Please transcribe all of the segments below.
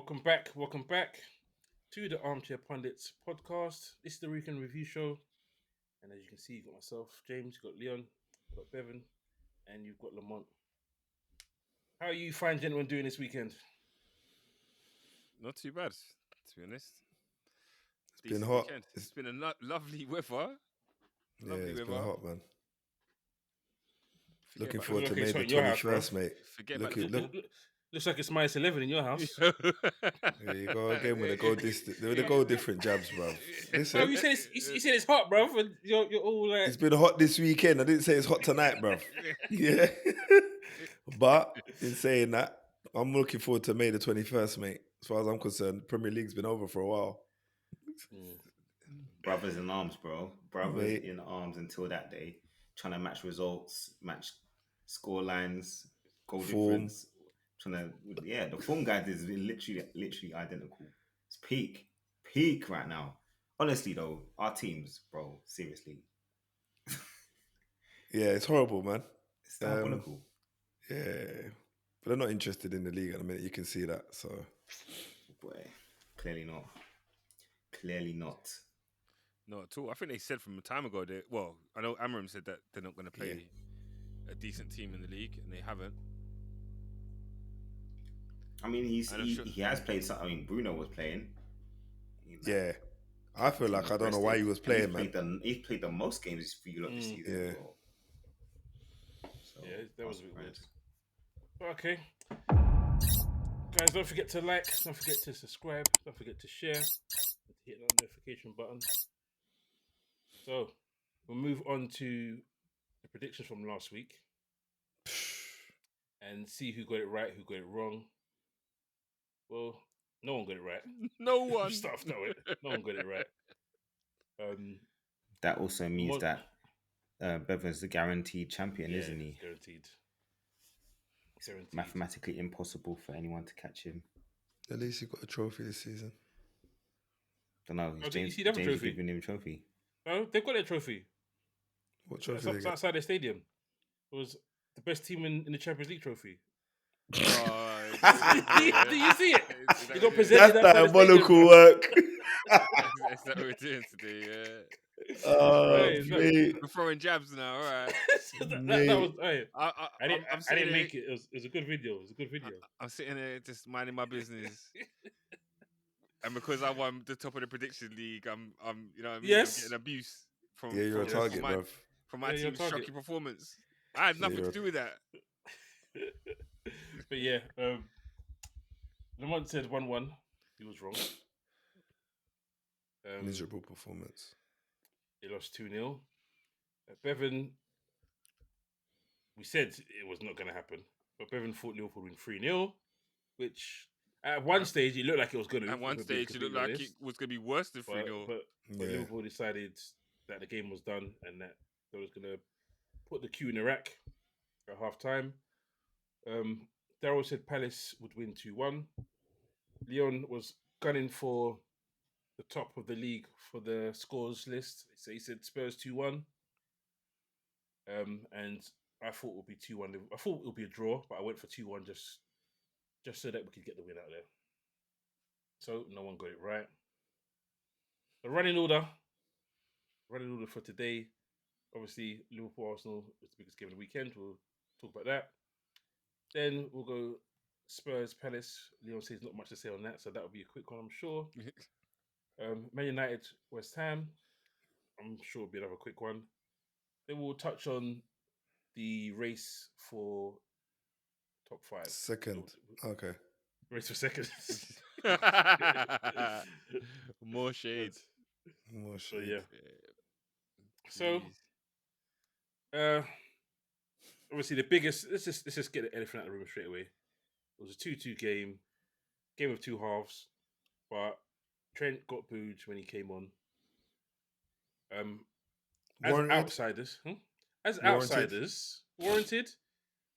Welcome back to the Armchair Pundits podcast. This is the weekend review show, and as you can see, you've got myself, James, you've got Leon, you've got Bevan, and you've got Lamont. How are you fine gentlemen doing this weekend? Not too bad, to be honest. It's been hot. Weekend. It's been a lovely weather. Been hot, man. Looking forward to to May the house, 21st, mate. Looks like it's -11 in your house. There you go again with the go different jabs, bro. Listen, Bro, you said it's hot, bro. And you're all like, it's been hot this weekend. I didn't say it's hot tonight, bro. Yeah, but in saying that, I'm looking forward to May the 21st, mate. As far as I'm concerned, Premier League's been over for a while. Brothers in arms, bro. Brothers in arms until that day. Trying to match results, match score lines, goal difference. The form guide is literally identical. It's peak right now. Honestly, though, our teams, bro, seriously. Yeah, it's horrible, man. It's diabolical. Yeah, but they're not interested in the league at the minute. You can see that. So, boy, clearly not. Not at all. I think they said from a time ago I know Amorim said that they're not going to play a decent team in the league, and they haven't. I mean, he has played some. I mean, Bruno was playing. Yeah, I feel like I don't know why he was playing, man. He's played the most games for you lot this season. Yeah. So, that was a bit weird. Okay. Guys, don't forget to like, don't forget to subscribe, don't forget to share, hit that notification button. So, we'll move on to the predictions from last week and see who got it right, who got it wrong. Well, no one got it right. No one. Start off that way. No one got it right. That also means that Bevan's the guaranteed champion, isn't he? Guaranteed. Mathematically impossible for anyone to catch him. At least he got a trophy this season. Don't know. James giving him a trophy. No, they've got their trophy. What trophy? It's outside their stadium. It was the best team in the Champions League trophy. Do you see it? You got presented. That's diabolical work. That's what we're doing today. Yeah. We're throwing jabs now. All right. that was. Hey, I didn't make it. It was a good video. I'm sitting there just minding my business. And because I won the top of the prediction league, I'm you know what I mean? Yes. I'm getting abuse from you're a target, bro. From my team's shocking performance. I had nothing to do with that. But yeah, Lamont said 1-1. He was wrong. Miserable performance. He lost 2-0. Bevan, we said it was not going to happen, but Bevan thought Liverpool would win 3-0, which at one stage it looked like it was going to. At one stage it looked like it was going to be worse than 3-0. But Liverpool decided that the game was done and that they was going to put the queue in the rack at half time. Daryl said Palace would win 2-1. Leon was gunning for the top of the league for the scores list. So he said Spurs 2-1. And I thought it would be 2-1. I thought it would be a draw, but I went for 2-1 just so that we could get the win out there. So no one got it right. The running order for today. Obviously, Liverpool-Arsenal is the biggest game of the weekend. We'll talk about that. Then we'll go Spurs-Palace. Leon says not much to say on that, so that'll be a quick one, I'm sure. Man United-West Ham. I'm sure it'll be another quick one. Then we'll touch on the race for top 5. Second. Okay. Race for second. More shades. So, yeah. So, obviously the biggest. Let's just get the elephant out of the room straight away. It was a 2-2 game of two halves, but Trent got booed when he came on. As outsiders, warranted.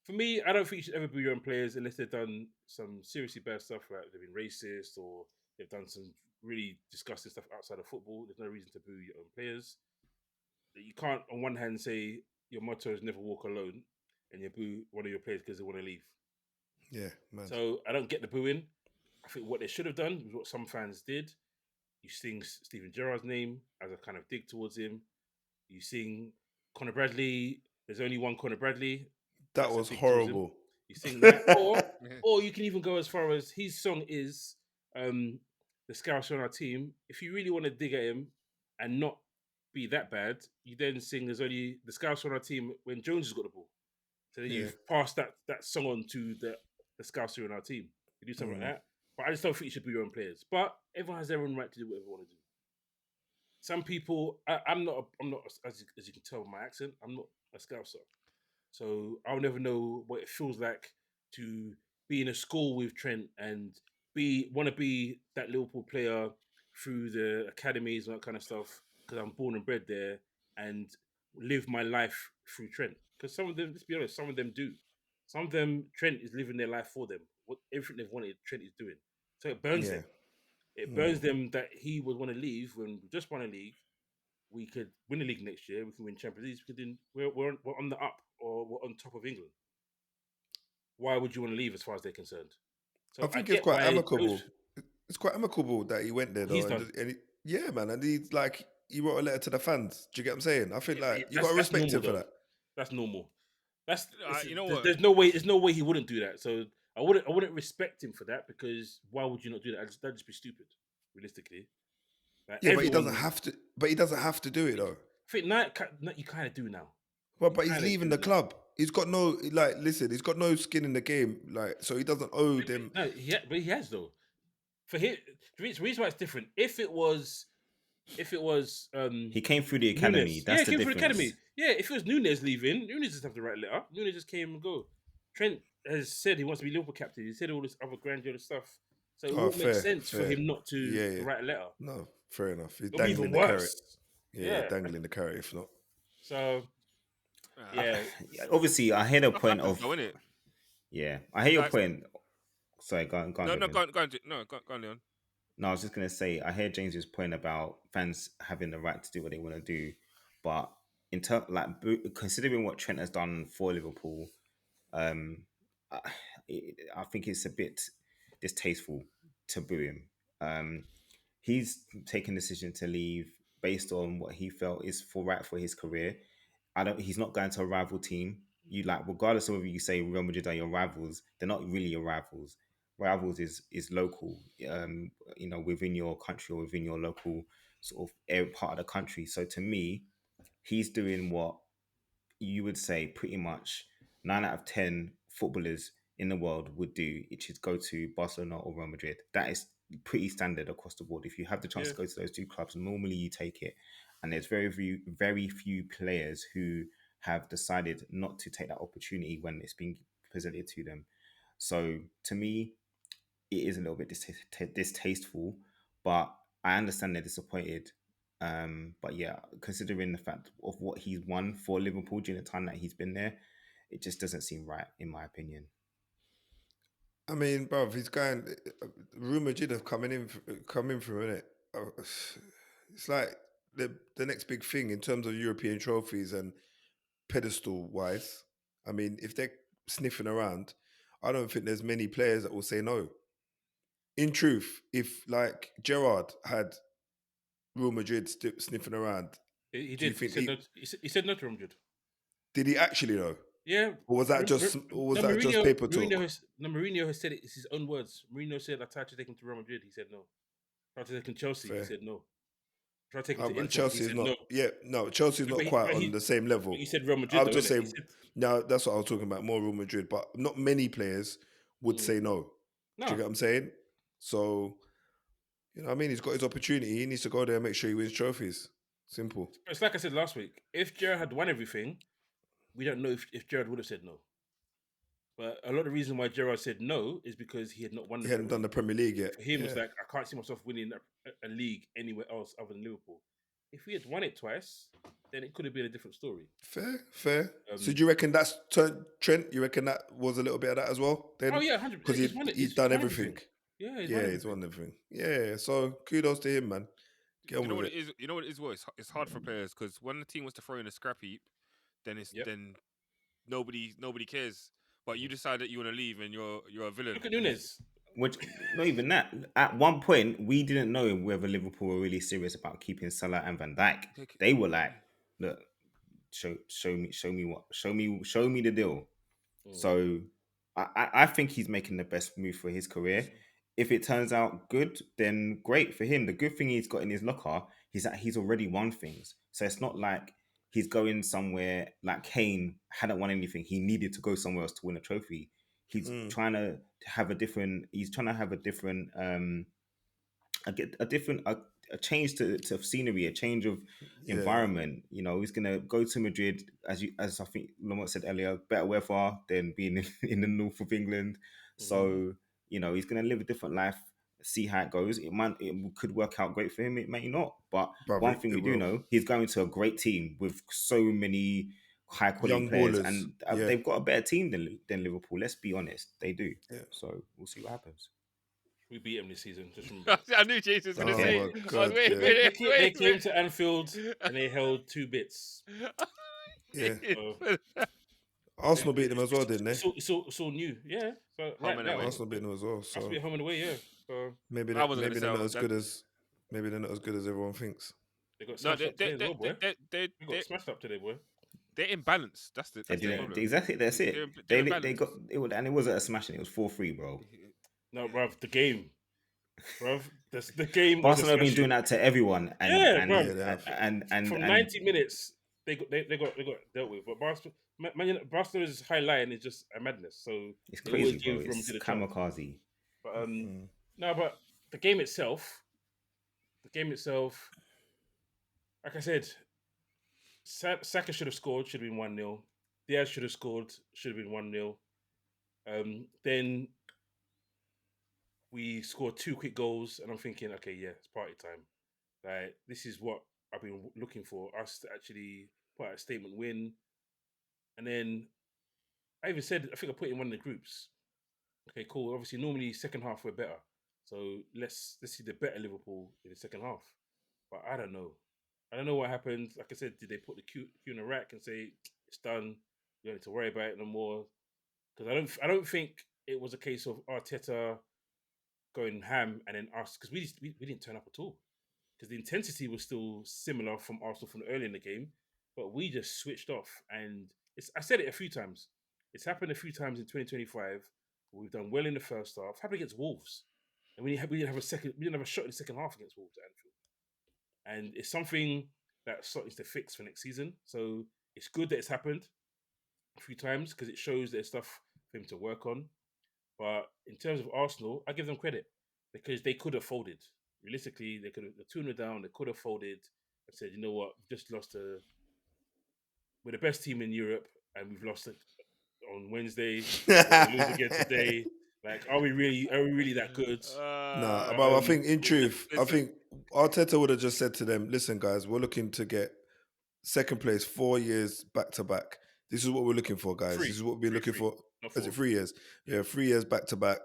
For me, I don't think you should ever boo your own players unless they've done some seriously bad stuff, like they've been racist or they've done some really disgusting stuff outside of football. There's no reason to boo your own players. You can't, on one hand, say your motto is never walk alone, and you boo one of your players because they want to leave. Yeah, man. So I don't get the booing. I think what they should have done was what some fans did. You sing Steven Gerrard's name as a kind of dig towards him. You sing Conor Bradley. There's only one Conor Bradley. That was horrible. You sing that, or you can even go as far as his song is the Scouser on our team. If you really want to dig at him and not be that bad, you then sing there's only the Scouser on our team when Jones has got the ball. So then you pass that song on to the Scouser on our team. You do something like that. But I just don't think you should be your own players. But everyone has their own right to do whatever they want to do. Some people, I'm not as you can tell by my accent, I'm not a Scouser. So I'll never know what it feels like to be in a school with Trent and want to be that Liverpool player through the academies and that kind of stuff because I'm born and bred there and live my life through Trent. Because some of them, let's be honest, some of them do. Some of them, Trent is living their life for them. Everything they've wanted, Trent is doing. So it burns them. It burns them that he would want to leave when we just won a league. We could win a league next year. We can win Champions League. We're on the up or we're on top of England. Why would you want to leave as far as they're concerned? So I think it's quite amicable. It's quite amicable that he went there, though. Yeah, man. And he's like, he wrote a letter to the fans. Do you get what I'm saying? I think you got to respect him for that. That's normal. You know what? There's no way he wouldn't do that. So I wouldn't respect him for that because why would you not do that? That'd just be stupid, realistically. But he doesn't have to. But he doesn't have to do it though. I think now you kind of do now. Well, but he's leaving the club. He's got no Listen, he's got no skin in the game. So he doesn't owe them. No, but he has though. For him, the reason why it's different. If it was, he came through the academy. Nunes. That's the came difference. Through the academy. Yeah, if it was Nunes leaving, Nunes just have to write a letter. Nunes just came and go. Trent has said he wants to be Liverpool captain. He said all this other grandiose stuff. So it won't make sense for him not to write a letter. No, fair enough. He's dangling the carrot. Yeah, dangling the carrot, if not. So, obviously, I hear the point of... I hear your point. Sorry, go on. Go on, Leon. No, I was just going to say, I hear James's point about fans having the right to do what they want to do. But in considering what Trent has done for Liverpool, I think it's a bit distasteful to boo him. He's taken the decision to leave based on what he felt is right for his career. He's not going to a rival team. Regardless of whether you say Real Madrid are your rivals, they're not really your rivals. Rivals is local, within your country or within your local sort of part of the country. So to me, he's doing what you would say pretty much 9 out of 10 footballers in the world would do, which is go to Barcelona or Real Madrid. That is pretty standard across the board. If you have the chance to go to those two clubs, normally you take it. And there's very few players who have decided not to take that opportunity when it's being presented to them. So to me, it is a little bit distasteful, but I understand they're disappointed. But yeah, considering the fact of what he's won for Liverpool during the time that he's been there, it just doesn't seem right, in my opinion. I mean, bruv, he's going. Real Madrid have come in for it. It's like the next big thing in terms of European trophies and pedestal wise. I mean, if they're sniffing around, I don't think there's many players that will say no. In truth, if like Jarrod had Real Madrid sniffing around, he did. He said no to Real Madrid. Did he actually though? Yeah. Or was that just paper talk? Mourinho has said it. It's his own words. Mourinho said, "I tried to take him to Real Madrid." He said no. Tried to take him to Chelsea. Fair. He said no. Tried to take him to Inter. Chelsea is not. No. Yeah, no. Chelsea's not quite on the same level. He said Real Madrid. I'll just say no. That's what I was talking about. More Real Madrid, but not many players would say no. Do you get what I'm saying? So, you know what I mean? He's got his opportunity. He needs to go there and make sure he wins trophies. Simple. It's like I said last week. If Jarrod had won everything, we don't know if Jarrod would have said no. But a lot of the reason why Jarrod said no is because he had not won. He hadn't done the Premier League yet. For him, it's like, I can't see myself winning a league anywhere else other than Liverpool. If he had won it twice, then it could have been a different story. Fair. So do you reckon that's Trent? You reckon that was a little bit of that as well? Then? Oh yeah, 100%. Because he's done everything. Yeah, he's won everything. Yeah, so kudos to him, man. Get on with it. You know what it is? It's hard for players because when the team was to throw in a scrap heap, then nobody cares. But you decide that you want to leave and you're a villain. Look at Nunes. which not even that. At one point, we didn't know whether Liverpool were really serious about keeping Salah and Van Dijk. They were like, "Look, show me the deal." So I think he's making the best move for his career. If it turns out good, then great for him. The good thing he's got in his locker is that he's already won things. So it's not like he's going somewhere like Kane hadn't won anything. He needed to go somewhere else to win a trophy. He's trying to have a different. He's trying to have a different. A change to scenery, a change of environment. You know, he's gonna go to Madrid as I think Lamont said earlier, better weather than being in the north of England. So you know, he's gonna live a different life. See how it goes. It could work out great for him. It may not. But one thing we do know, he's going to a great team with so many high quality Young players, ballers, and yeah. they've got a better team than Liverpool. Let's be honest, they do. Yeah. So we'll see what happens. We beat him this season. Just remember. I knew Jason was going to Oh say. my I was God, waiting, yeah. They came to Anfield and they held 2 bits. Yeah. So, Arsenal beat them as well, didn't they? It's all new, yeah. So right and now, away. Arsenal beat them as well. has to So be home and away, yeah. So maybe I wasn't they're gonna not say as good as everyone thinks. they got No, smashed up today as well, boy. They they're got smashed up today, boy. imbalanced. That's the They didn't problem. exactly. That's it. They're They imbalanced. got it, and it wasn't a smashing. It was 4-3, bro. No, bruv, the game. Bruv, the game. Barcelona have been doing that to everyone, and Yeah, and, bruv. and From and 90 minutes, they got dealt with. But Barcelona's high line is just a madness. So it's they always crazy, bro. give room It's to the chance. kamikaze. But no, but the game itself, like I said, Saka should have scored, should have been 1-0. Díaz should have scored, should have been 1-0. Then we scored 2 quick goals, and I'm thinking, okay, yeah, it's party time. Like, this is what I've been looking for, us to actually put out a statement win. And then I even said, I think I put it in one of the groups. Okay, cool. Obviously, normally second half we're better. So let's see the better Liverpool in the second half. But I don't know. I don't know what happened. Like I said, did they put the cue in the rack and say it's done? You don't need to worry about it no more. Because I don't think it was a case of Arteta going ham and then us, because we didn't turn up at all. Because the intensity was still similar from Arsenal from early in the game, but we just switched off. And I said it a few times. It's happened a few times in 2025. We've done well in the first half. Happened against Wolves, and we didn't have a shot in the second half against Wolves at Anfield. And it's something that needs to fix for next season. So it's good that it's happened a few times because it shows there's stuff for him to work on. But in terms of Arsenal, I give them credit because they could have folded. Realistically, they could have 2-0 down. They could have folded and said, you know what, we've just lost we're the best team in Europe, and we've lost it on Wednesday. We lose again today. Like, are we really that good? Nah, but I think in truth, I think Arteta would have just said to them, "Listen, guys, we're looking to get second place 4 years back to back. This is what we're looking for, guys. This is what we're looking for. Is it 3 years? Yeah, 3 years back to back.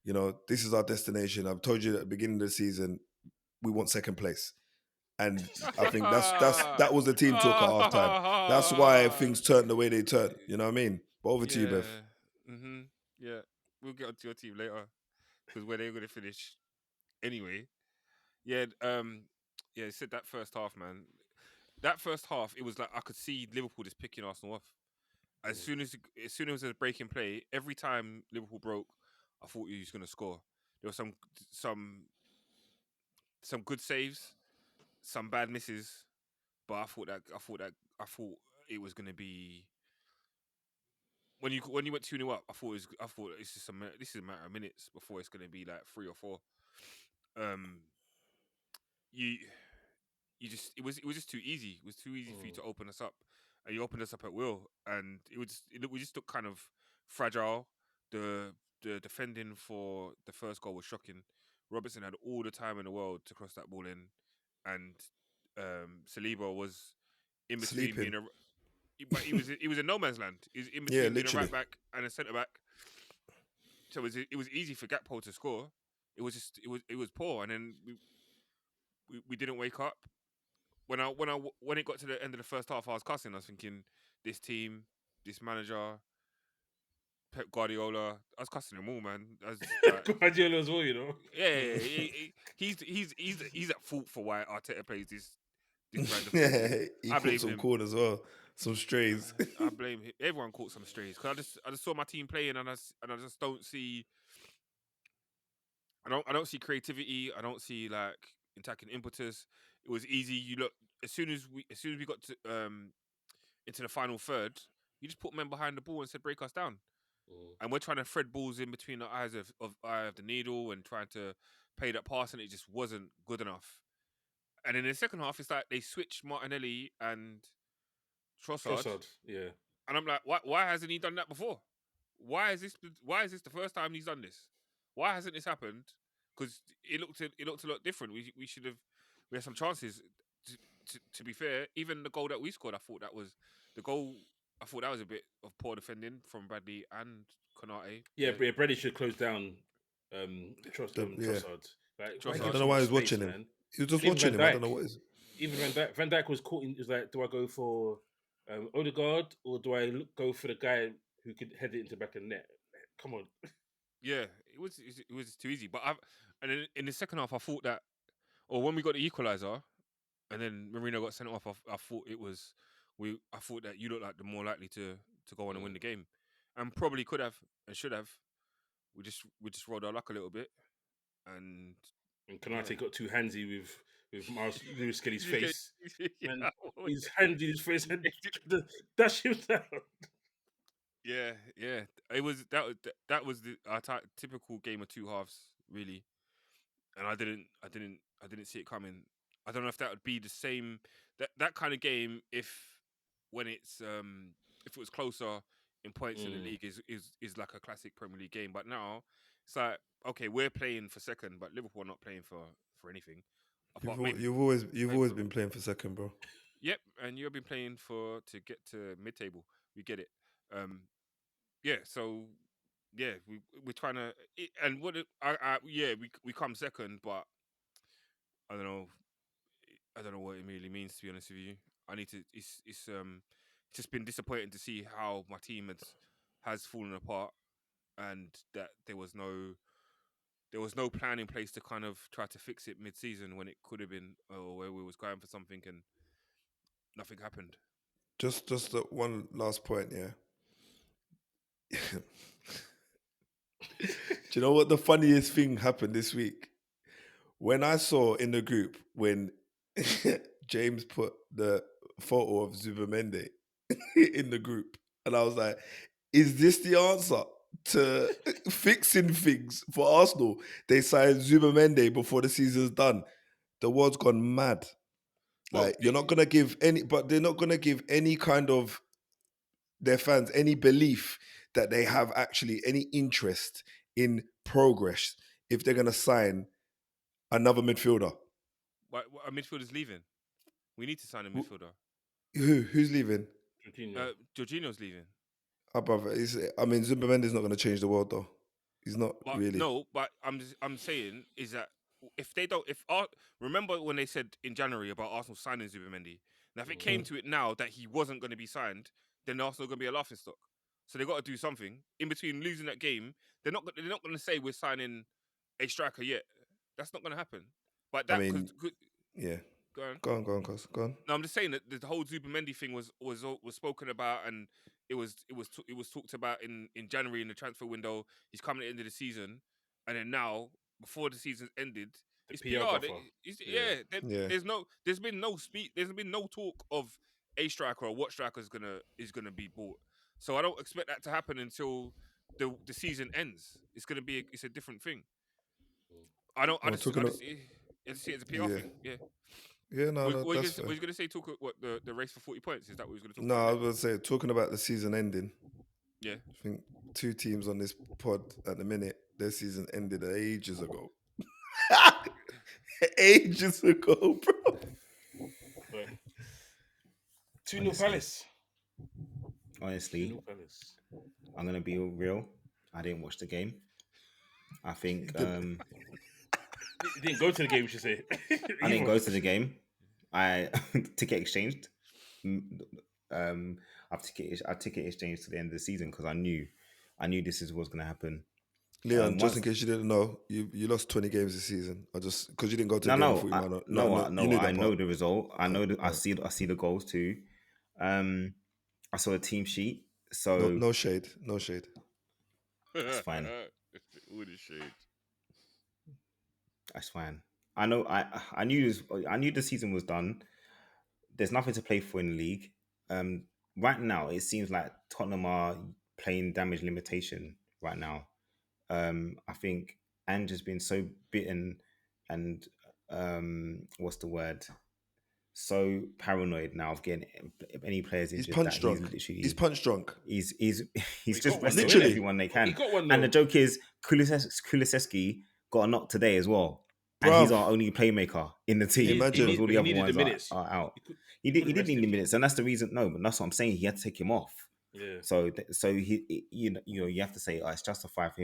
You know, this is our destination. I've told you at the beginning of the season, we want second place." And I think that was the team talk at halftime. That's why things turned the way they turned. You know what I mean? But over to you, Bev. Yeah, we'll get onto your team later because where they're going to finish anyway. Yeah, you said that first half, man. That first half, it was like I could see Liverpool just picking Arsenal off. As soon as it was a break in play, every time Liverpool broke, I thought he was going to score. There were some good saves, some bad misses, but I thought it was going to be when you went 2-0 up. I thought this is a matter of minutes before it's going to be like 3 or 4. You just it was just too easy. It was too easy for you to open us up, and you opened us up at will, and we just looked kind of fragile. The defending for the first goal was shocking. Robertson had all the time in the world to cross that ball in, and Saliba was in between being but he was in no man's land. He was in between being a right back and a centre back. So it was easy for Gakpo to score. It was poor, and then we didn't wake up. When it got to the end of the first half, I was cussing. I was thinking, this team, this manager, Pep Guardiola. I was cussing them all, man. Guardiola as well, you know. Yeah, he's at fault for why Arteta plays this random. Yeah, he I caught blame some him. corners as well, some strays. I blame him. Everyone caught some strays because I just saw my team playing and I just don't see. I don't see creativity. I don't see like attacking impetus. It was easy. You look as soon as we got to into the final third, you just put men behind the ball and said break us down. And we're trying to thread balls in between the eyes of eye of the needle and trying to play that pass, and it just wasn't good enough. And in the second half, it's like they switched Martinelli and Trossard. Yeah. And I'm like, why hasn't he done that before? Why is this the first time he's done this? Why hasn't this happened? Because it looked a lot different. We had some chances. To be fair, even the goal that we scored, I thought that was a bit of poor defending from Bradley and Konate. Yeah, but Bradley should close down Trossard. Like, Trossard. I don't know why he was watching him. Man. He was just Even watching Van him. I Dijk. don't know what is. Even Van Dijk was caught in. Is like, do I go for Odegaard or do I go for the guy who could head it into the back of the net? Come on. Yeah, it was too easy. But and then in the second half, I thought that, or when we got the equaliser, and then Merino got sent off, I thought I thought that you looked like the more likely to go on and win the game, and probably could have and should have. We just rolled our luck a little bit, and Konate got too handsy with Miles Lewis Kelly's face. Yeah, Man, his hand in his face and dash him down. Yeah. It was that was our typical game of two halves, really, and I didn't see it coming. I don't know if that would be the same that kind of game if it was closer in points in the league is like a classic Premier League game. But now it's like, okay, we're playing for second, but Liverpool are not playing for anything. You've always been playing for second, bro. Yep, and you've been playing to get to mid-table. We get it. Yeah, so yeah, we're trying to, and we come second, but I don't know what it really means, to be honest with you. I need to. It's just been disappointing to see how my team has fallen apart, and that there was no plan in place to kind of try to fix it mid-season when it could have been, or where we was going for something and nothing happened. Just one last point, yeah. Do you know what the funniest thing happened this week? When I saw in the group when James put the photo of Zubimendi in the group, and I was like, is this the answer to fixing things for Arsenal? They signed Zubimendi before the season's done. The world's gone mad. Like, you're not going to give they're not going to give any kind of their fans any belief that they have actually any interest in progress if they're going to sign another midfielder. But a midfielder's leaving. We need to sign a midfielder. Who's leaving? Jorginho's leaving. Brother, Zubimendi's not going to change the world, though. He's not really. No, but I'm saying is that remember when they said in January about Arsenal signing Zubimendi? Now, if it came to it now that he wasn't going to be signed, then Arsenal going to be a laughingstock. So they got to do something in between losing that game. They're not going to say we're signing a striker yet. That's not going to happen. But that yeah. Go on, cuz. Go on. No, I'm just saying that the whole Zubimendi thing was spoken about, and it was talked about in January in the transfer window. He's coming at the end of the season, and then now before the season's ended, it's PR. There's been no talk of a striker or what striker is gonna be bought. So I don't expect that to happen until the season ends. It's a different thing. I just see it as a PR thing. Yeah. Yeah, no, what that's you going to say? Talk what the race for 40 points? Is that what we was going to talk about? No, I was going to say, talking about the season ending. Yeah. I think 2 teams on this pod at the minute, their season ended ages ago. Ages ago, bro. 2-0 Palace. Honestly, I'm going to be real. I didn't watch the game. I think... You didn't go to the game, you should say. I didn't go to the game. I ticket exchanged. I ticket exchanged to the end of the season because I knew I knew this is what's going to happen. Leon, just in case you didn't know, you lost 20 games this season. I just because you didn't go to the game. I know the result. I know I see the goals too. I saw the team sheet. So no shade. It's fine. All the shade. That's fine. I know. I knew this. I knew the season was done. There's nothing to play for in the league. Right now, it seems like Tottenham are playing damage limitation right now. I think Ange has been so bitten and what's the word? So paranoid now of getting any players injured. He's punch drunk. He's just resting literally everyone they can. He got one, and the joke is Kulusevski got a knock today as well. And Bruv. he's our only playmaker in the team. Because all the other ones are out. He did need the minutes, and that's the reason. No, but that's what I'm saying. He had to take him off. Yeah. So he, you know, you have to say, it's justified for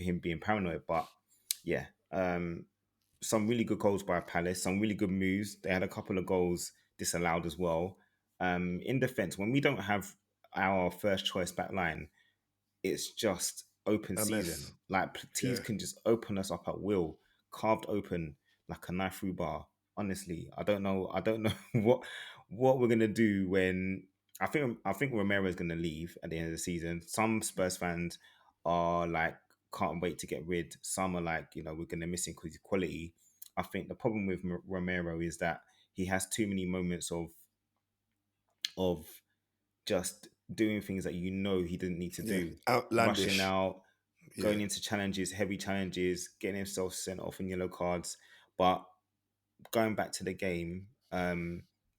him being paranoid. But yeah, some really good goals by Palace, some really good moves. They had a couple of goals disallowed as well. In defense, when we don't have our first choice back line, it's just open season. Like teams can just open us up at will, carved open like a knife through bar. Honestly, I don't know what we're gonna do when I think Romero is gonna leave at the end of the season. Some Spurs fans are like, can't wait to get rid. Some are like, we're gonna miss him because he's quality. I think the problem with Romero is that he has too many moments of just doing things that he didn't need to do. Outlandish. Rushing out, going into challenges, heavy challenges, getting himself sent off in yellow cards. But going back to the game,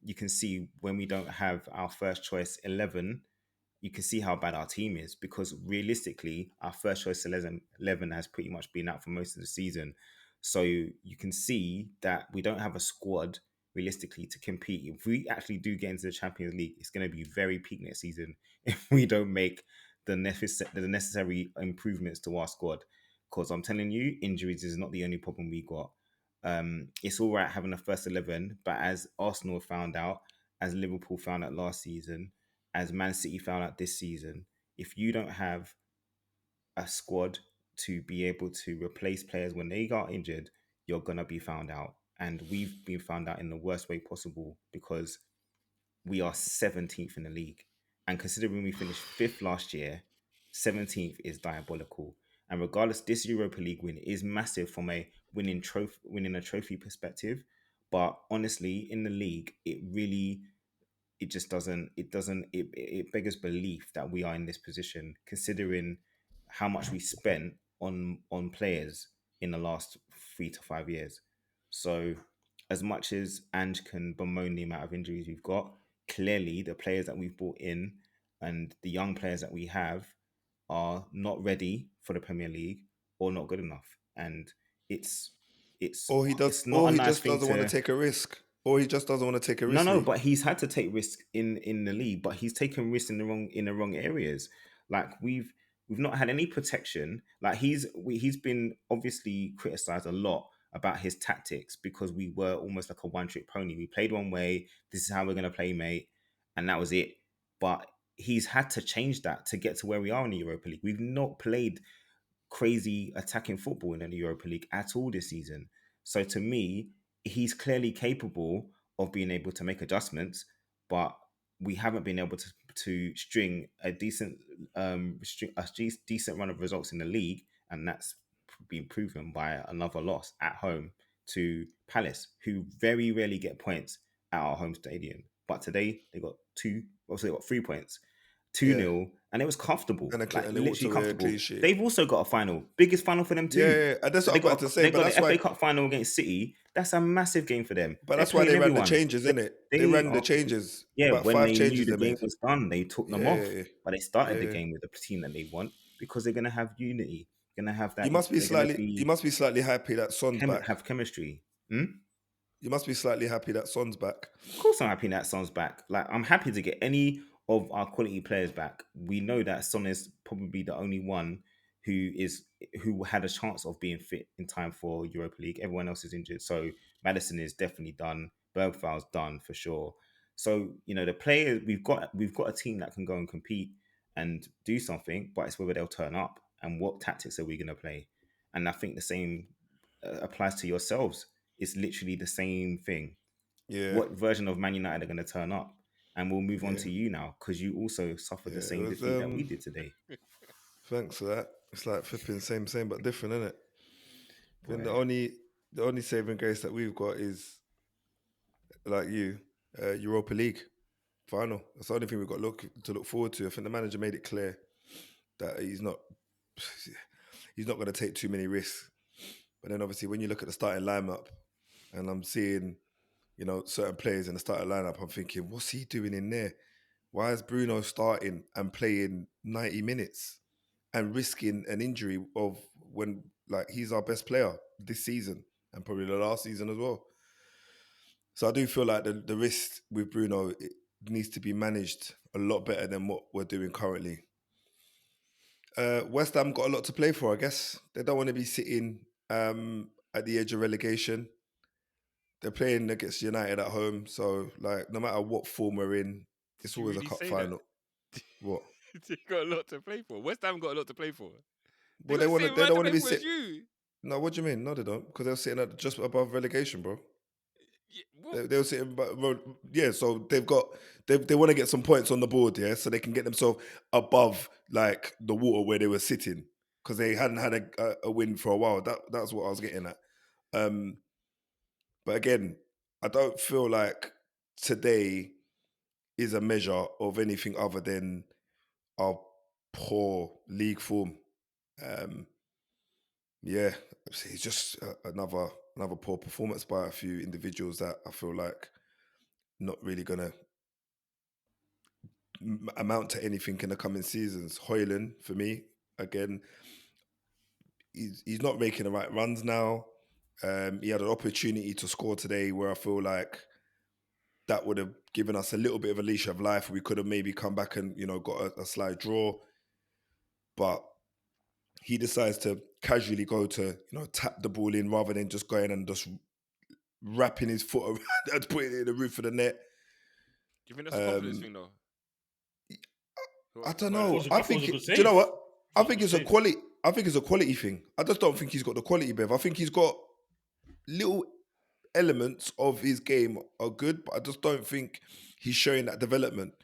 you can see when we don't have our first choice 11, you can see how bad our team is, because realistically, our first choice 11 has pretty much been out for most of the season. So you can see that we don't have a squad realistically to compete. If we actually do get into the Champions League, it's going to be very peak next season if we don't make the necessary improvements to our squad. Because I'm telling you, injuries is not the only problem we got. It's all right having a first 11, but as Arsenal found out, as Liverpool found out last season, as Man City found out this season, if you don't have a squad to be able to replace players when they got injured, you're going to be found out. And we've been found out in the worst way possible, because we are 17th in the league. And considering we finished 5th last year, 17th is diabolical. And regardless, this Europa League win is massive from a winning a trophy perspective. But honestly, in the league, it beggars belief that we are in this position, considering how much we spent on players in the last 3 to 5 years. So as much as Ange can bemoan the amount of injuries we've got, clearly the players that we've brought in and the young players that we have are not ready for the Premier League or not good enough. And it's not a nice thing doesn't want to take a risk. Or he just doesn't want to take a risk. No, but he's had to take risks in the league, but he's taken risks in the wrong areas. Like we've not had any protection. Like he's been obviously criticised a lot about his tactics, because we were almost like a one-trick pony. We played one way, this is how we're going to play, mate, and that was it. But he's had to change that to get to where we are in the Europa League. We've not played crazy attacking football in the Europa League at all this season. So to me, he's clearly capable of being able to make adjustments, but we haven't been able to string a decent decent run of results in the league, and that's been proven by another loss at home to Palace, who very rarely get points at our home stadium. But today they got 3 points. 2-0, and it was comfortable. And literally comfortable. They've also got a final. Biggest final for them too. Yeah. That's what I'm about to say. They got the FA Cup final against City. That's a massive game for them. But that's why they ran the changes, isn't it? They ran the changes. Yeah, about when 5 they changes knew the game was done, they took them off. But they started the game with the team that they want, because they're going to have unity. They're going to have that. You must be slightly happy that Son's back. Have chemistry. You must be slightly happy that Son's back. Of course I'm happy that Son's back. Like, I'm happy to get any of our quality players back. We know that Son is probably the only one who had a chance of being fit in time for Europa League. Everyone else is injured. So Maddison is definitely done. Bergval's done for sure. So, the players, we've got a team that can go and compete. and do something, but it's whether they'll turn up and what tactics are we going to play. And I think the same applies to yourselves. It's literally the same thing. Yeah. What version of Man United are going to turn up? And we'll move on Yeah. to you now, because you also suffered the same defeat that we did today. Thanks for that. It's like flipping same, but different, isn't it? Then Boy. the only saving grace that we've got is, like you, Europa League final. That's the only thing we've got to look forward to. I think the manager made it clear that he's not going to take too many risks. But then obviously when you look at the starting lineup, and I'm seeing, you know, certain players in the starting lineup, I'm thinking, what's he doing in there? Why is Bruno starting and playing 90 minutes and risking an injury of when, like, he's our best player this season and probably the last season as well? So I do feel like the risk with Bruno, it needs to be managed a lot better than what we're doing currently. West Ham got a lot to play for, I guess. They don't want to be sitting at the edge of relegation. They're playing against United at home, so like no matter what form we're in, it's Did you always really a cup say final. that? What? They got a lot to play for. West Ham got a lot to play for. Well, They got the same they amount don't to want to play be for as sitting. you. No, what do you mean? No, they don't, because they're sitting at just above relegation, bro. Yeah, what? They were sitting, yeah. So they want to get some points on the board, yeah, so they can get themselves above like the water where they were sitting, because they hadn't had a win for a while. That's what I was getting at. But again, I don't feel like today is a measure of anything other than our poor league form. Yeah, it's just another poor performance by a few individuals that I feel like not really gonna amount to anything in the coming seasons. Hoyland, for me, again, he's not making the right runs now. He had an opportunity to score today where I feel like that would have given us a little bit of a leash of life. We could have maybe come back and, you know, got a slight draw. But he decides to casually go to, you know, tap the ball in rather than just going and just wrapping his foot around and putting it in the roof of the net. Do you think that's a confidence thing, though? I don't Well, know. I thought it was a good Do you know save. what? I It was think a it's good a save. quality. I think it's a quality thing. I just don't think he's got the quality, Bev. I think he's got little elements of his game are good, but I just don't think he's showing that development.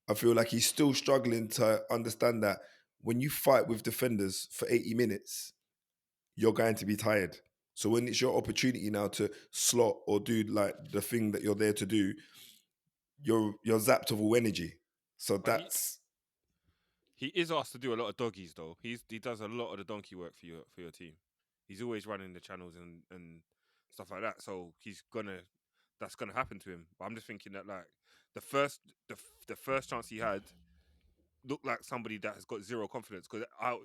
I feel like he's still struggling to understand that when you fight with defenders for 80 minutes, you're going to be tired. So when it's your opportunity now to slot or do like the thing that you're there to do, you're zapped of all energy. So But that's he is asked to do a lot of doggies, though. He does a lot of the donkey work for your team. He's always running the channels and stuff like that. So that's gonna happen to him. But I'm just thinking that like the first chance he had looked like somebody that has got zero confidence, because I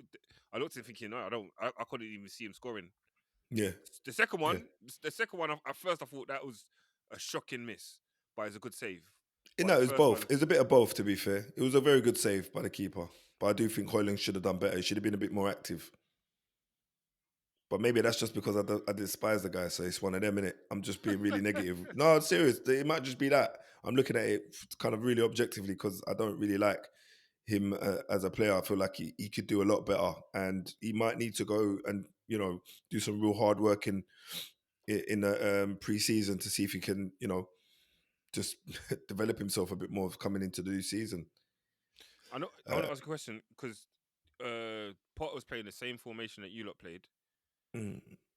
looked at him thinking, no, I couldn't even see him scoring. yeah. The second one, at first I thought that was a shocking miss, but it's a good save. You But know, the it was first both. one, It was a bit of both, to be fair. It was a very good save by the keeper. But I do think Hoyland should have done better. He should have been a bit more active. But maybe that's just because I despise the guy, so it's one of them, innit? I'm just being really negative. No, I'm serious. It might just be that. I'm looking at it kind of really objectively because I don't really like him as a player. I feel like he could do a lot better, and he might need to go and, you know, do some real hard work in the pre-season to see if he can, you know, just develop himself a bit more coming into the new season. I want to ask a question, because Potter was playing the same formation that you lot played,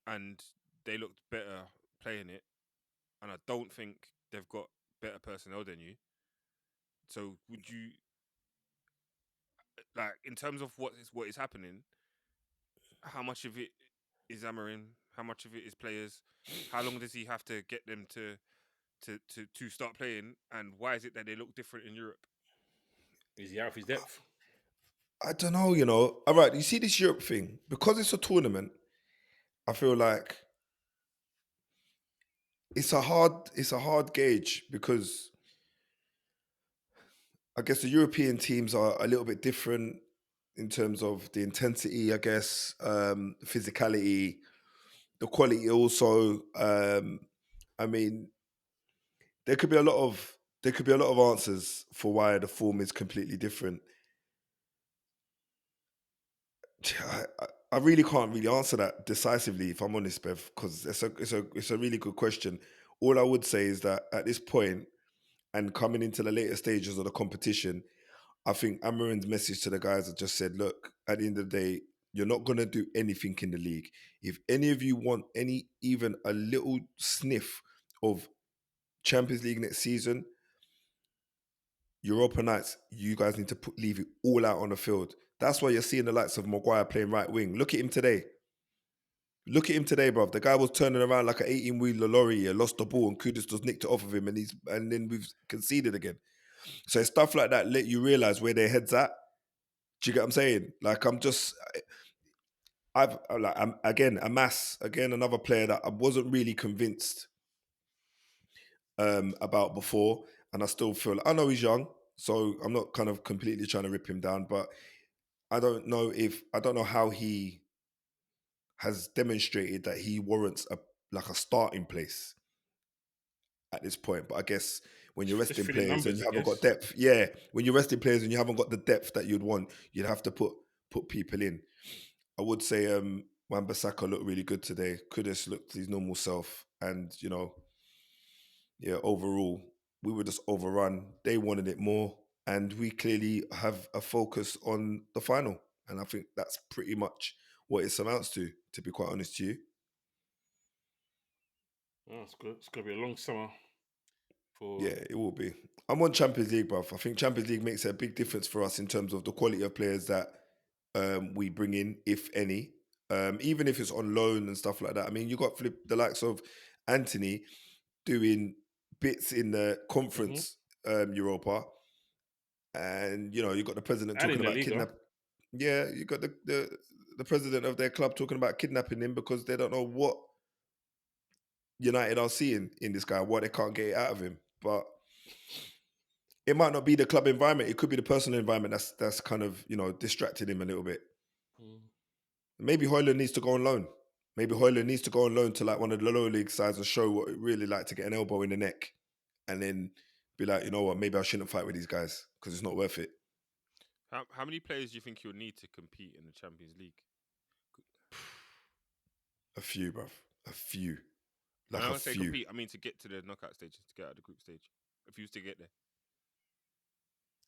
and they looked better playing it, and I don't think they've got better personnel than you. So would you, like, in terms of what is happening, how much of it is Amorim? How much of it is players? How long does he have to get them to start playing? And why is it that they look different in Europe? Is he out of his depth? I don't know, you know. All right, you see this Europe thing, because it's a tournament, I feel like it's a hard gauge, because I guess the European teams are a little bit different in terms of the intensity, I guess, physicality, the quality also. I mean, there could be a lot of answers for why the form is completely different. I really can't really answer that decisively, if I'm honest, Bev, because it's a really good question. All I would say is that at this point, and coming into the later stages of the competition, I think Amorim's message to the guys have just said, look, at the end of the day, you're not going to do anything in the league. If any of you want even a little sniff of Champions League next season, Europa nights, you guys need to leave it all out on the field. That's why you're seeing the likes of Maguire playing right wing. Look at him today. Look at him today, bruv. The guy was turning around like an 18-wheeler lorry, lost the ball, and Kudus just nicked it off of him, and then we've conceded again. So it's stuff like that let you realise where their head's at. Do you get what I'm saying? Like, I'm again, another player that I wasn't really convinced about before, and I still feel I know he's young, so I'm not kind of completely trying to rip him down, but I don't know how he has demonstrated that he warrants a starting place at this point. But I guess when you're resting players and you haven't got depth, when you're resting players and you haven't got the depth that you'd want, you'd have to put people in. I would say Wan-Bissaka looked really good today. Kudus looked his normal self, and overall we were just overrun. They wanted it more, and we clearly have a focus on the final. And I think that's pretty much what it amounts to be quite honest to you. Oh, that's good. It's going to be a long summer. Yeah, it will be. I'm on Champions League, bruv. I think Champions League makes a big difference for us in terms of the quality of players that we bring in, if any. Even if it's on loan and stuff like that. I mean, you got the likes of Anthony doing bits in the conference Europa, and you got the president talking about kidnapping. Yeah, you got the president of their club talking about kidnapping him because they don't know what United are seeing in this guy, why they can't get it out of him. But it might not be the club environment; it could be the personal environment that's kind of distracted him a little bit. Maybe Højlund needs to go on loan. Maybe Højlund needs to go on loan to like one of the lower league sides and show what it really like to get an elbow in the neck, and then be like, you know what, maybe I shouldn't fight with these guys because it's not worth it. How many players do you think you'll need to compete in the Champions League? A few, bruv. A few. Like I don't say compete. I mean to get to the knockout stage, to get out of the group stage. If you was to get there.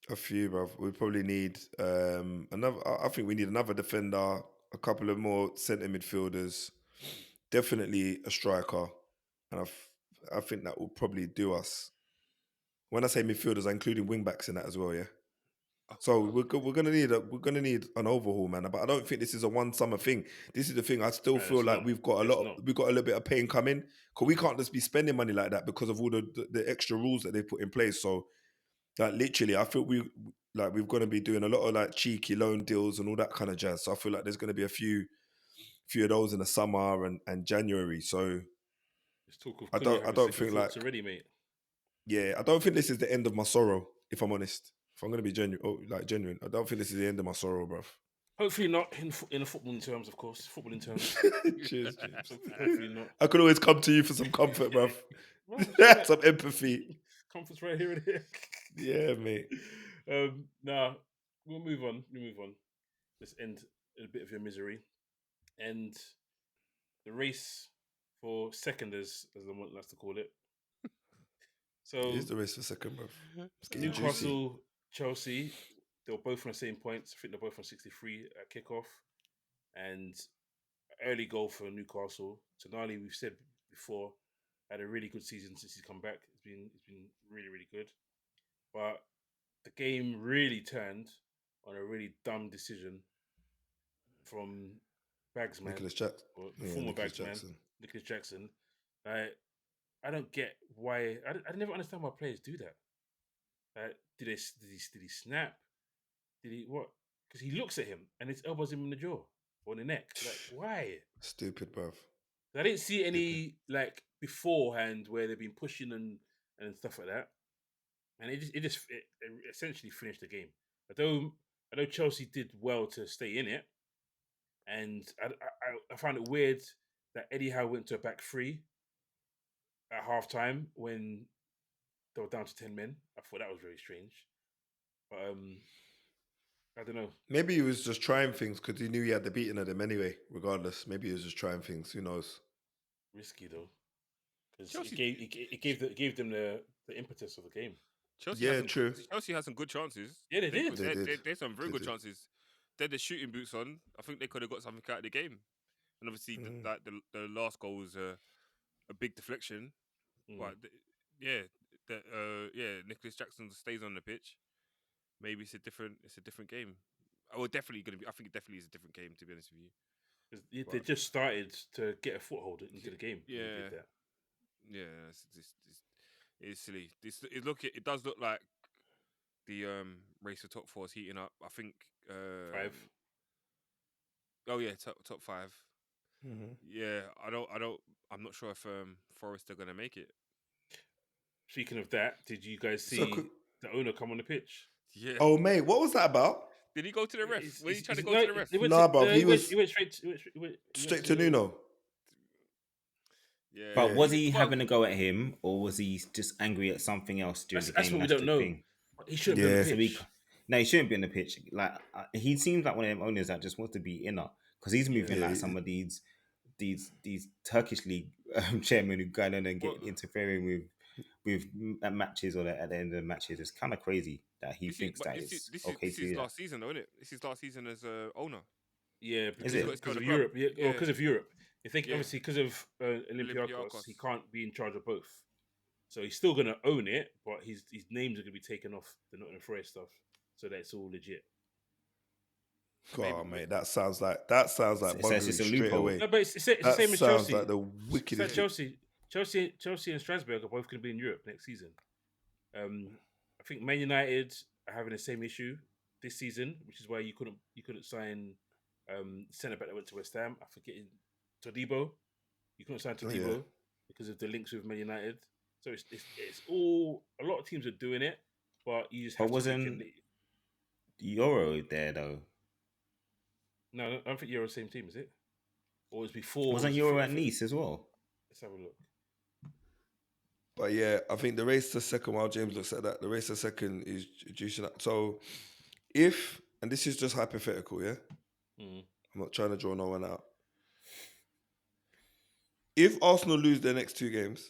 A few, bruv. We probably need another. I think we need another defender, a couple of more centre midfielders, definitely a striker, and I think that will probably do us. When I say midfielders, I'm including wing backs in that as well. Yeah. So we're gonna need an overhaul, man. But I don't think this is a one summer thing. This is the thing. I still feel like we've got a little bit of pain coming because we can't just be spending money like that because of all the extra rules that they put in place. So, like literally, I feel we're going to be doing a lot of like cheeky loan deals and all that kind of jazz. So I feel like there's going to be a few of those in the summer and January. So I don't think like already, mate. Yeah, I don't think this is the end of my sorrow. If I'm honest. If I'm going to be genuine, I don't think this is the end of my sorrow, bruv. Hopefully not in the footballing terms, of course. Footballing terms. Cheers. Hopefully not. I could always come to you for some comfort, bruv. Some empathy. Comfort's right here and here. Yeah, mate. Nah, we'll move on. Let's end a bit of your misery. And the race for second, as the one likes to call it. So it is the race for second, bruv. Newcastle, Chelsea, they were both on the same points. I think they're both on 63 at kickoff. And early goal for Newcastle. Tonali, we've said before, had a really good season since he's come back. It's been really, really good. But the game really turned on a really dumb decision from Bagsman. Nicholas Jackson. Former Bagsman. Nicholas Jackson. I don't get why. I never understand why players do that. Did he snap? Did he what? Because he looks at him and his elbows him in the jaw or in the neck. Like, why? Stupid, bruv. I didn't see any like beforehand where they've been pushing and stuff like that, and it essentially finished the game. I know Chelsea did well to stay in it, and I found it weird that Eddie Howe went to a back three at half time when they were down to 10 men. I thought that was very strange. But I don't know. Maybe he was just trying things because he knew he had the beating of them anyway. Regardless, maybe he was just trying things. Who knows? Risky though, because Chelsea- it gave them the impetus of the game. Chelsea Yeah, true. Chelsea had some good chances. Yeah, they did. They did. They had some very They good did. chances. They had the shooting boots on. I think they could have got something out of the game. And obviously, the last goal was a big deflection. But Nicholas Jackson stays on the pitch. Maybe it's a different game. Oh, definitely going to be. I think it definitely is a different game. To be honest with you. 'Cause they just started to get a foothold into the game. when they Yeah. did that. Yeah, it's silly. It does look like the race for top 4 is heating up. I think 5. Oh yeah, top 5. Mm-hmm. Yeah, I'm not sure if Forest are gonna make it. Speaking of that, did you guys see So quick- the owner come on the pitch? Yeah. Oh mate, what was that about? Did he go to the ref? He's- Were you he's- trying to he's- go no, to the ref? he went Nah, to- bruv, he he went- was- he went straight. He went Straight to Nuno. Yeah. But was he Well, having a go at him, or was he just angry at something else during the That's game? what we don't the know. thing. He shouldn't Yeah. be on So the we, pitch. no, he shouldn't be on the pitch. Like he seems like one of them owners that just wants to be inner because he's moving Yeah, like some of these Turkish league chairmen who go on and get interfering with matches or at the end of the matches. It's kind of crazy that he thinks that it's okay this to is do that. last season, though, isn't it? This is last season as owner. Yeah, because it? of Because of Europe. club. Yeah, because of Europe. I think Yeah. obviously because of Olympiacos, Olympiacos. he can't be in charge of both. So he's still going to own it, but his names are going to be taken off the Nottingham Forest stuff, so that it's all legit. God, Maybe. mate, that sounds like So it's buggering just a straight loophole. away. No, but it's the That same as sounds Chelsea. like the It's wickedest. like Chelsea and Strasbourg are both going to be in Europe next season. I think Man United are having the same issue this season, which is why you couldn't sign centre back that went to West Ham. I forget Todibo. You couldn't sign Oh, Todibo yeah. because of the links with Man United. So it's all a lot of teams are doing it, but you just But have to wasn't Euro there though? No, I don't think you're the same team, is it? Or was before? Wasn't was Euro before- at Nice as well? Let's have a look. But yeah, I think the race to second, while James looks at that, the race to second is juicing up. So if, and this is just hypothetical, yeah? Mm. I'm not trying to draw no one out. If Arsenal lose their next 2 games,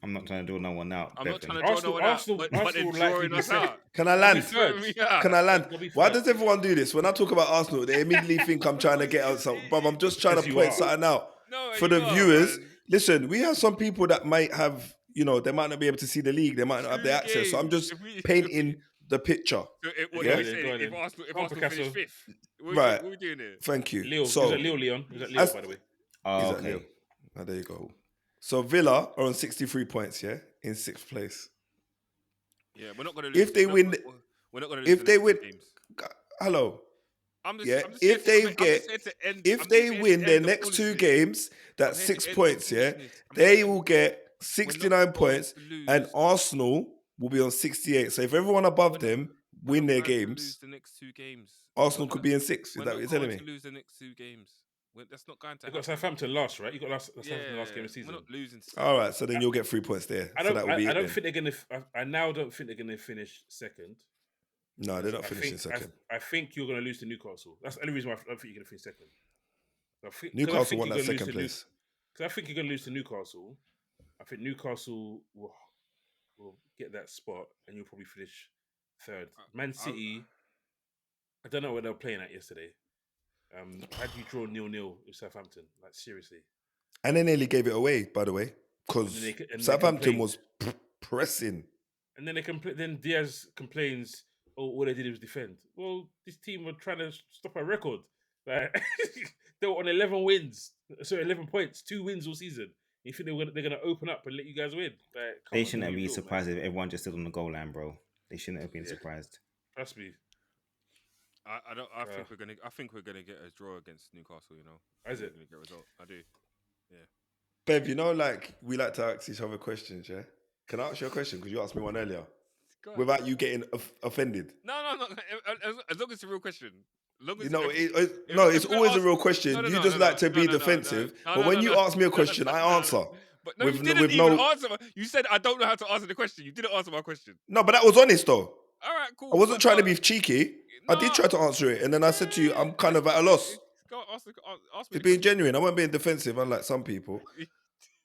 I'm not trying to draw no one out. I'm not Bevan. trying to draw no one out, Arsenal but they're will likely drawing be us second. out. can I land? Third. Can I land? They'll be Why third. does everyone do this? When I talk about Arsenal, they immediately think I'm trying to get out something. But I'm just trying Because to you point are. something out. No, For you the are, viewers, man. listen, we have some people that might have, they might not be able to see the league. They might not have the 2 access. So I'm games. just If we- painting the picture. So what Yeah. are you Go saying? on If then. Arsenal Come on, finish Picasso. 5th, what Right. are we doing here? Thank you. Leo, So, is that Leo Leon? Is that Leo, as- by the way? Oh, Is that okay. Leo? Oh, there you go. So Villa are on 63 points, yeah, in 6th place. Yeah, we're not going to lose. If they win, we're not going to lose. if the they next win, 2 games. hello. I'm just, Yeah, I'm just if here to- they I'm get- just here to end- I'm If just they here to win end their the next 2 foolishness. games, that's I'm here to 6 end the points, yeah, foolishness. I'm they here to- will get we're not 69 going points, to lose. and Arsenal will be on 68. So if everyone above them We're win not their going to games, lose the next 2 games. Arsenal We're could not- be in 6th. Is we're that not what you're telling going me? to lose the next 2 games. That's not going to You got happen. Southampton last, right? You got Southampton last game of the season. We're not losing. All right, so then you'll get 3 points there. I So don't. that will be I it don't then. think they're gonna. I now don't think they're gonna finish second. No, they're not I finishing think- second. I think you're gonna lose to Newcastle. That's the only reason why I don't think you're gonna finish second. Newcastle won that second place. Because I think you're gonna lose to Newcastle. I think Newcastle will get that spot, and you'll probably finish third. Man City. I don't know where they were playing at yesterday. How do you draw 0-0 with Southampton? Like seriously. And they nearly gave it away, by the way, because And they Southampton complained. was pressing. And then then Díaz complains, "Oh, all they did was defend." Well, this team were trying to stop a record. Like, they were on 11 wins, so 11 points, 2 wins all season. You think they're gonna open up and let you guys win? Like, come They on, shouldn't be be real, surprised man. if everyone just stood on the goal line, bro. They shouldn't have been Yeah. surprised. Trust me. I don't. I think we're gonna get a draw against Newcastle. You know. Is We're it? gonna get a result. I do. Bev, like we like to ask each other questions, yeah? Can I ask you a question? Because you asked me one earlier. Go on. Without you getting offended. No. As long as it's a real question. Long as You know, if no, if it's you're always a ask- real question. No, you no, just no, like to no, be no, no, defensive. no, But no, when no, you no. ask me a question, No, I no, no. answer. But no, With you no- didn't with even no- answer. You said I don't know how to answer the question. You didn't answer my question. No, but that was honest though. All right, cool. I wasn't but trying to no, be cheeky. I did no. try to answer it, and then I said to you, I'm kind of at a loss. Go ask me It's the being question. genuine. I wasn't being defensive, unlike some people.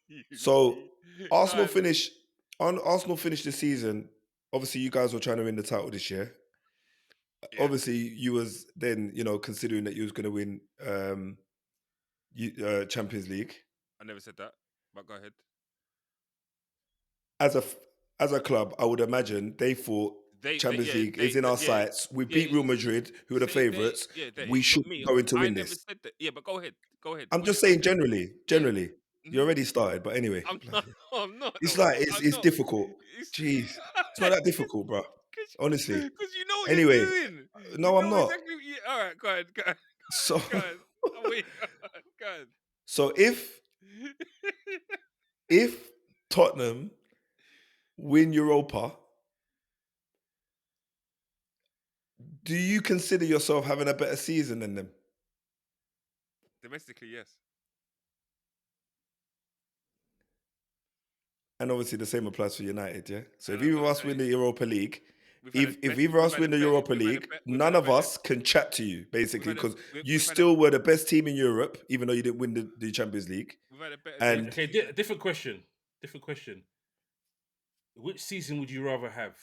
You So see? Arsenal Go on. finished. Arsenal finished the season. Obviously, you guys were trying to win the title this year. Yeah. Obviously, you was then considering that you was going to win Champions League. I never said that, but go ahead. As a club, I would imagine they thought Champions League is in our sights. We beat Real Madrid, who are the favourites. We should go into win this. Never said that. Yeah, but go ahead. I'm just saying generally. You already started, but anyway. I'm not. It's no, like I'm it's not. difficult. Jeez, it's not that difficult, bro. Honestly. Because you know what Anyway, you're doing. no, You I'm know not. Exactly, yeah, all right, go ahead. So, Go ahead. Wait, go ahead. so if Tottenham win Europa, do you consider yourself having a better season than them? Domestically, yes. And obviously the same applies for United, yeah? So if No, either of no, us win the Europa League, We've had if a either of us better- win the we've had a Europa better- League, we've none had a of better- us can chat to you, basically, We've had a- because we've you had a- still were the best team in Europe, even though you didn't win the Champions League. We've had a better And- Okay, different question. Which season would you rather have?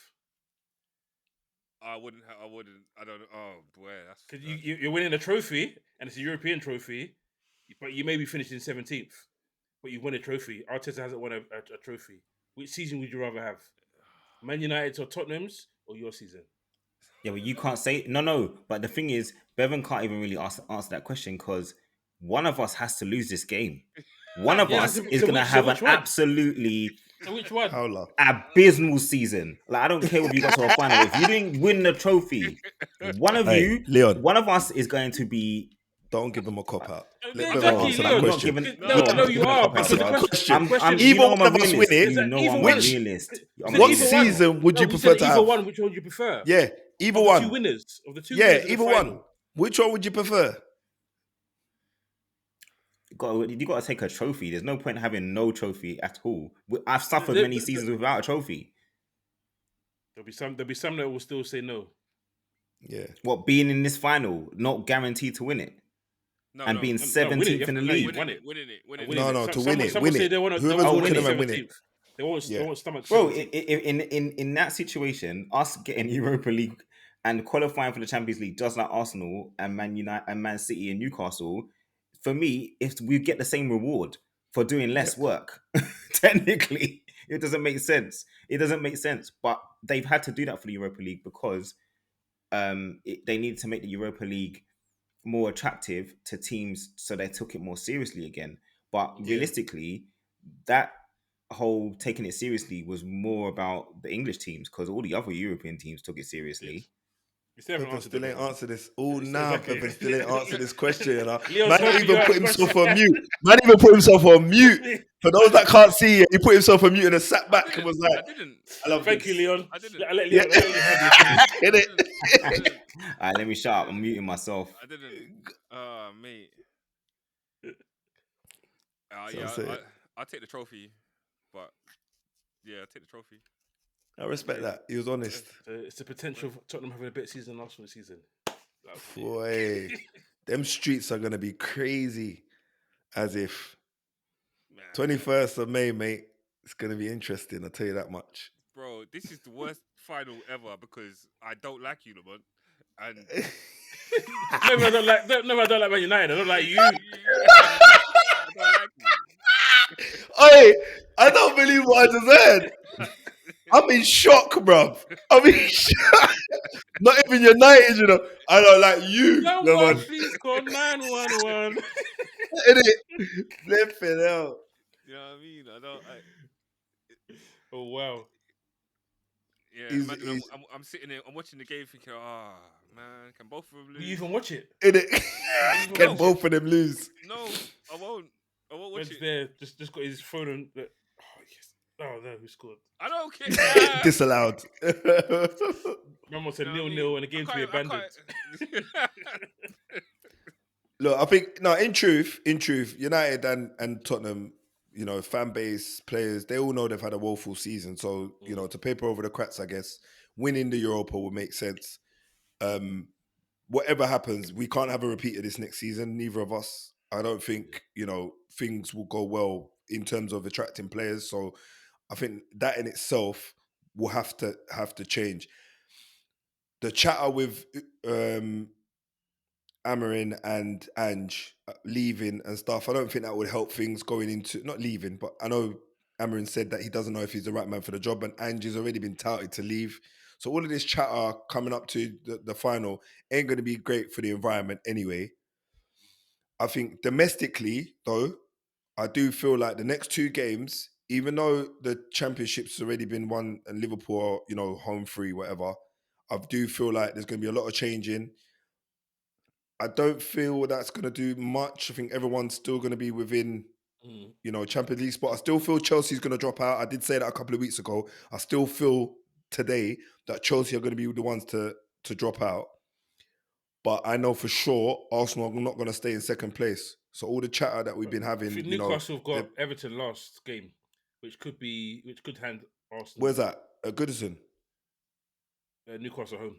I wouldn't. I don't know. Oh boy, that's. Because you're winning a trophy, and it's a European trophy, but you may be finished in 17th, but you won a trophy. Arteta hasn't won a trophy. Which season would you rather have? Man United's or Tottenham's, or your season? Yeah, but you can't say no. But the thing is, Bevan can't even really answer that question because one of us has to lose this game. One of us is going to have an absolutely So which one? Howler. abysmal season. Like, I don't care whether you got to a final. If you didn't win the trophy, one of Leon. one of us is going to be. Don't give him a cop out. Let Exactly, Bevan answer that Leon. question. No, you are. Answer Because that the question. I'm Either one of us realist. win it. You know I'm a Which- realist. What season would you prefer to either have? one, which one would you prefer? Yeah, either Of the one. two winners. Of the two Yeah, winners of the either final. one. Which one would you prefer? You got to take a trophy. There's no point having no trophy at all. I've suffered many seasons without a trophy. There'll be some that will still say no. Yeah. What, being in this final, not guaranteed to win it, and being 17th in the league. Winning it. No, to win it. Some Win will say it. they want Whoever's to walking win around, win it. 17th. They won't stomach. Bro, 17th. in that situation, us getting Europa League and qualifying for the Champions League, just like Arsenal and Man United and Man City and Newcastle, for me, if we get the same reward for doing less work, technically, it doesn't make sense. But they've had to do that for the Europa League because they needed to make the Europa League more attractive to teams, so they took it more seriously again. But realistically, that whole taking it seriously was more about the English teams because all the other European teams took it seriously. Bevan still ain't answered this. Oh, Exactly. Bevan still ain't answered this question. You know? Leon's Man helping even you out put with himself on mute. Man even put himself on mute. For those that can't see it, he put himself on mute and then sat back and was like, I didn't. I love Thank this. you, Leon. I didn't. I'll let Leon have this. Get it? I didn't. All right, let me shut up. I'm muting myself. I didn't. Mate. Sounds it. I'll take the trophy, but yeah, I'll take the trophy. I respect that. He was honest. It's the potential of Tottenham having a better season than Arsenal season. Boy, them streets are going to be crazy. As if Man. 21st of May, mate. It's going to be interesting. I'll tell you that much. Bro, this is the worst final ever because I don't like you, Lamont. And I don't like Man United. I don't like you. I don't like you. Hey, I don't believe what I just heard. I'm in shock, bruv. I'm in shock. Not even United, you know. I don't like you. Someone please call 911. Flipping out. You know what I mean? Oh, wow. Yeah, He's- imagine I'm sitting there, I'm watching the game thinking, man, can both of them Will lose? you even watch it? Can both of them lose? No, I won't watch When's it. there? Just got his phone on. Oh, yes. Oh, no, who scored? I don't care. Disallowed. Mum said You know what I 0-0 mean? and the game to be I abandoned. can't- Look, I think in truth, United and Tottenham, you know, fan base, players, they all know they've had a woeful season. So, you know, to paper over the cracks, I guess, winning the Europa will make sense. Whatever happens, we can't have a repeat of this next season. Neither of us. I don't think things will go well in terms of attracting players. So I think that in itself will have to change. The chatter with Amorim and Ange leaving and stuff, I don't think that would help things going into, not leaving, but I know Amorim said that he doesn't know if he's the right man for the job, and Ange has already been touted to leave. So all of this chatter coming up to the final ain't going to be great for the environment anyway. I think domestically, though, I do feel like the next two games, even though the championship's already been won and Liverpool are, home free, whatever, I do feel like there's going to be a lot of changing. I don't feel that's going to do much. I think everyone's still going to be within, Champions League spot. I still feel Chelsea's going to drop out. I did say that a couple of weeks ago. I still feel today that Chelsea are going to be the ones to drop out. But I know for sure Arsenal are not going to stay in second place. So all the chatter that we've been having, I think Newcastle have got Everton last game, which could hand Arsenal. Where's that? At Goodison? Newcastle home.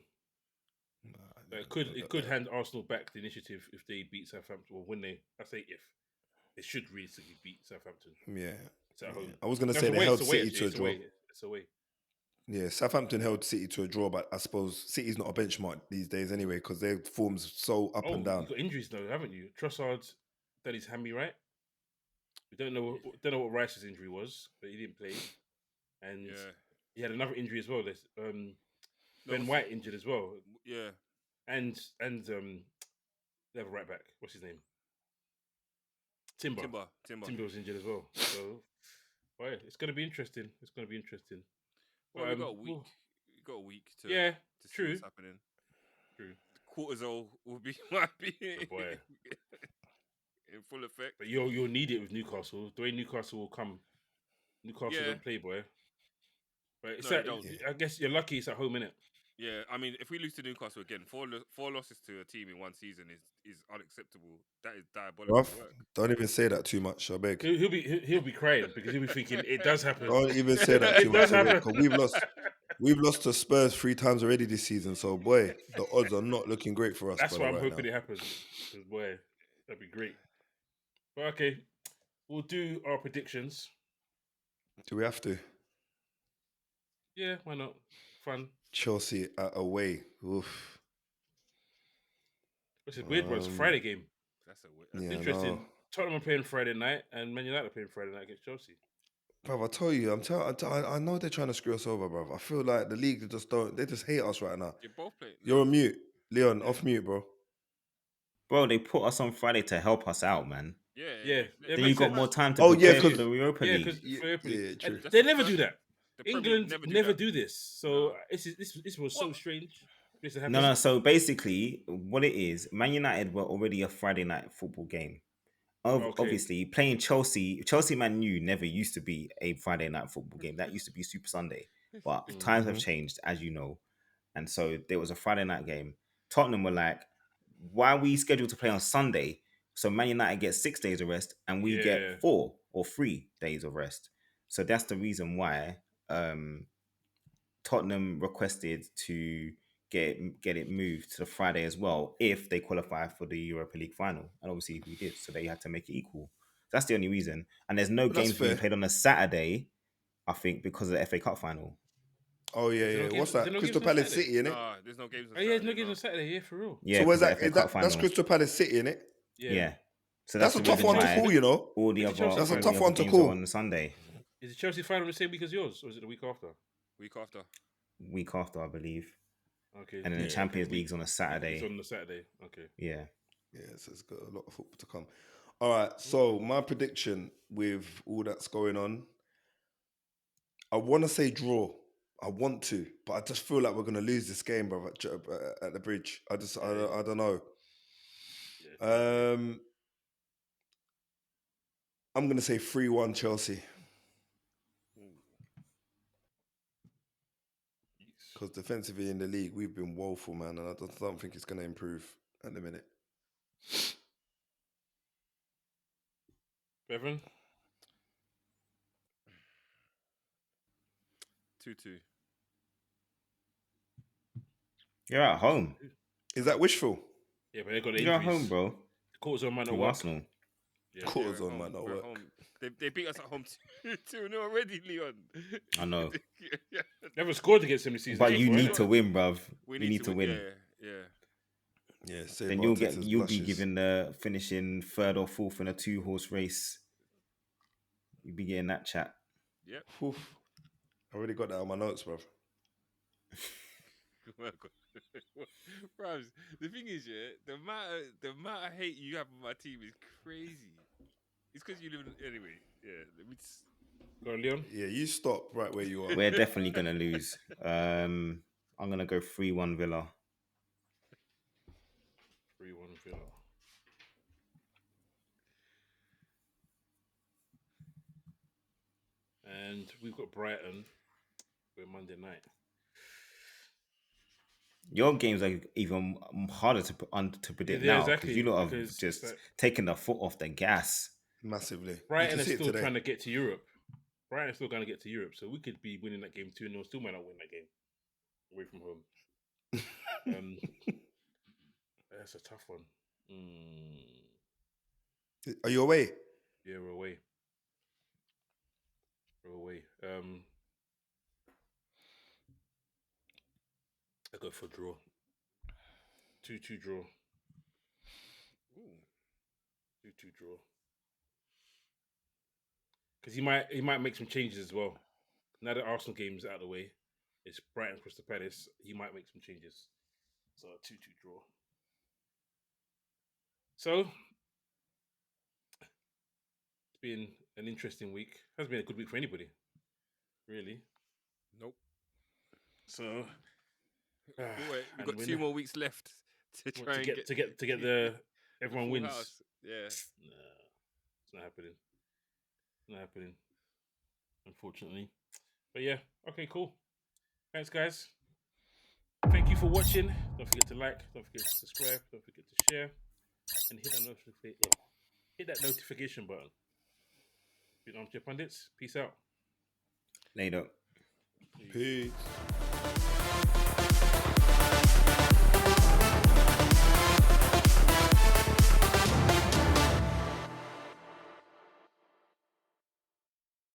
It could hand Arsenal back the initiative if they beat Southampton, or when I say if. They should realistically beat Southampton. Yeah. It's at home. I was going to say they held City to a draw. It's away. Yeah, Southampton held City to a draw, but I suppose City's not a benchmark these days anyway because their form's so up and down. You've got injuries though, haven't you? Trossard done his hammy, right? We don't know what Rice's injury was, but he didn't play. And he had another injury as well. There's Ben White injured as well. Yeah. And they have a right back. What's his name? Timber was injured as well. So, it's going to be interesting. Well, we got a week. We got a week to see what's happening. True. The cortisol might be in full effect. But you'll need it with Newcastle. The way Newcastle will come. Newcastle don't play, boy. But it's I guess you're lucky it's at home, innit? Yeah, I mean, if we lose to Newcastle again, four losses to a team in one season is unacceptable. That is diabolical work. Don't even say that too much, I beg. He'll be crying because he'll be thinking it does happen. Don't even say that too much, because we've lost to Spurs 3 times already this season. So boy, the odds are not looking great for us. That's why I'm hoping it happens. Because boy, that'd be great. But okay, we'll do our predictions. Do we have to? Yeah, why not? Fun. Chelsea away. Oof. It's a weird one. It's a Friday game. That's interesting. No. Tottenham are playing Friday night, and Man United are playing Friday night against Chelsea. Bruv, I tell you, I know they're trying to screw us over, bruv. I feel like the league they just hate us right now. You're both playing. You're on mute, Leon. Off mute, bro. Bro, they put us on Friday to help us out, man. Yeah. Then you got more time to prepare for the Europa League. Yeah, true. They never do that. England never do this. So this was so strange. No. So basically, what it is, Man United were already a Friday night football game. Obviously, playing Chelsea Man U never used to be a Friday night football game. That used to be Super Sunday. But times have changed, as you know. And so there was a Friday night game. Tottenham were like, why are we scheduled to play on Sunday? So Man United gets 6 days of rest and we get 4 or 3 days of rest. So that's the reason why Tottenham requested to get it moved to the Friday as well if they qualify for the Europa League final. And obviously we did, so they had to make it equal. That's the only reason. And there's no games being played on a Saturday, I think, because of the FA Cup final. Oh yeah. What's that? Crystal Palace City, innit? Nah, there's no games on Saturday. There's no games on Saturday, yeah, for real. Yeah, so where's that? That's Crystal Palace City, innit? Yeah. So that's a tough one to call, you know. All the other that's a tough one to call on Sunday. Is the Chelsea final the same week as yours, or is it the week after? Week after, I believe. Okay. And then the Champions League's on a Saturday. It's on the Saturday. Okay. Yeah. So it's got a lot of football to come. All right. So my prediction with all that's going on, I want to say draw. I want to, but I just feel like we're gonna lose this game, bro, at the Bridge. I don't know. I'm gonna say 3-1 Chelsea. Because defensively in the league, we've been woeful, man, and I don't think it's going to improve at the minute. Bevan? 2-2. You're at home. Is that wishful? Yeah, but they got the You're at injuries. home, bro. Cortisone might not To work. Arsenal. Yeah. Quarters Yeah, on might not we're at work. home. They beat us at home 2-0 already, Leon. I know. Yeah. Never scored against them this season. But so you far, need innit? to win, bruv. We You need to win. Yeah. Yeah, save Then Arteta's you'll be blushes. given the finishing third or fourth in a 2-horse race. You'll be getting that chat. Yep. Oof. I already got that on my notes, bro. Bros, the thing is, yeah, the amount of hate you have on my team is crazy. It's because you live in anyway. Yeah, let me just... Go on, Leon. Yeah, you stop right where you are. We're definitely gonna lose. I'm gonna go 3-1 Villa. 3-1 Villa. And we've got Brighton. We're Monday night. Your games are even harder to predict Yeah, now exactly, because you lot have because just it's like- taken the foot off the gas. Massively. Brighton you is can see still it today. trying to get to Europe. Brighton is still going to get to Europe, so we could be winning that game 2-0. Still might not win that game away from home. That's a tough one. Are you away? Yeah, we're away. We're away. I go for draw. 2-2 draw. 2-2 draw. Because he might make some changes as well. Now that Arsenal game's out of the way, it's Brighton Crystal Palace. He might make some changes. So 2-2 draw. So it's been an interesting week. Hasn't been a good week for anybody, really. Nope. So We've got 2 more weeks left to try and get the everyone full wins. house. Yeah. No, it's not happening. Not happening, unfortunately. But yeah, okay, cool. Thanks, guys. Thank you for watching. Don't forget to like. Don't forget to subscribe. Don't forget to share, and hit that notification button. Armchair Pundits. Peace out. Later. Peace.